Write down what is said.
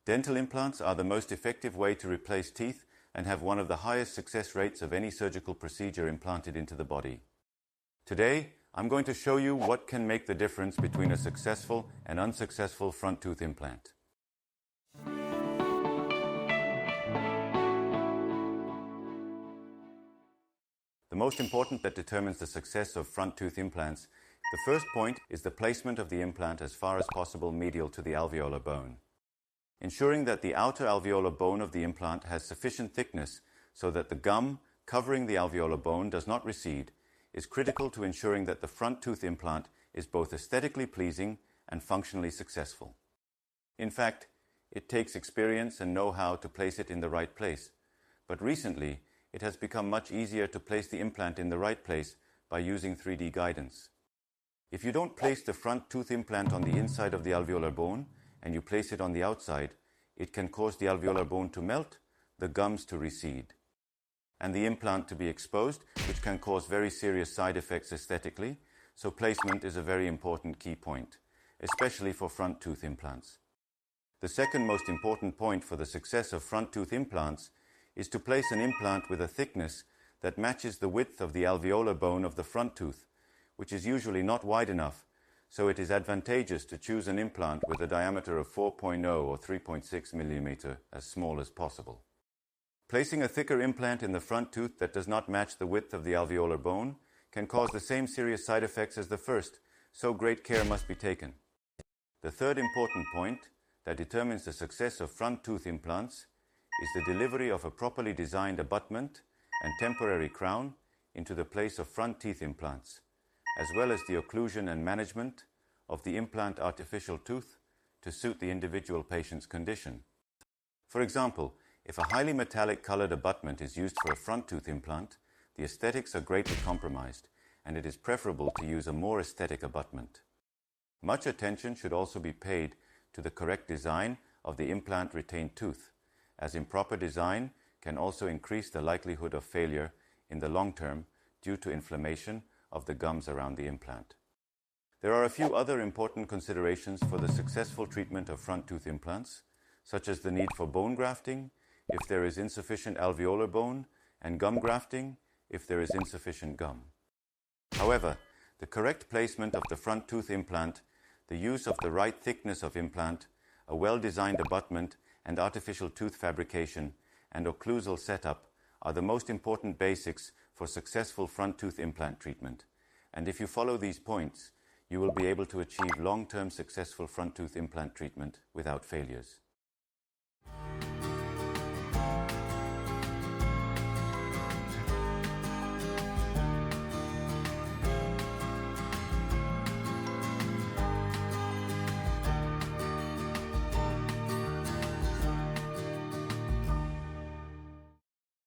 Dental implants are the most effective way to replace teeth and have one of the highest success rates of any surgical procedure implanted into the body. Today, I'm going to show you what can make the difference between a successful and unsuccessful front tooth implant. The most important that determines the success of front tooth implants, the first point is the placement of the implant as far as possible medial to the alveolar bone. Ensuring that the outer alveolar bone of the implant has sufficient thickness so that the gum covering the alveolar bone does not recede is critical to ensuring that the front tooth implant is both aesthetically pleasing and functionally successful. In fact, it takes experience and know-how to place it in the right place, but recently it has become much easier to place the implant in the right place by using 3D guidance. If you don't place the front tooth implant on the inside of the alveolar bone and you place it on the outside, it can cause the alveolar bone to melt, the gums to recede, and the implant to be exposed, which can cause very serious side effects aesthetically, so placement is a very important key point, especially for front tooth implants. The second most important point for the success of front tooth implants is to place an implant with a thickness that matches the width of the alveolar bone of the front tooth, which is usually not wide enough, so it is advantageous to choose an implant with a diameter of 4.0 or 3.6 mm, as small as possible. Placing a thicker implant in the front tooth that does not match the width of the alveolar bone can cause the same serious side effects as the first, so great care must be taken. The third important point that determines the success of front tooth implants is the delivery of a properly designed abutment and temporary crown into the place of front teeth implants, as well as the occlusion and management of the implant artificial tooth to suit the individual patient's condition. For example, if a highly metallic colored abutment is used for a front tooth implant, the aesthetics are greatly compromised, and it is preferable to use a more aesthetic abutment. Much attention should also be paid to the correct design of the implant retained tooth, as improper design can also increase the likelihood of failure in the long term due to inflammation of the gums around the implant. There are a few other important considerations for the successful treatment of front tooth implants, such as the need for bone grafting if there is insufficient alveolar bone, and gum grafting if there is insufficient gum. However, the correct placement of the front tooth implant, the use of the right thickness of implant, a well-designed abutment and artificial tooth fabrication, and occlusal setup are the most important basics for successful front tooth implant treatment. And if you follow these points, you will be able to achieve long-term successful front tooth implant treatment without failures.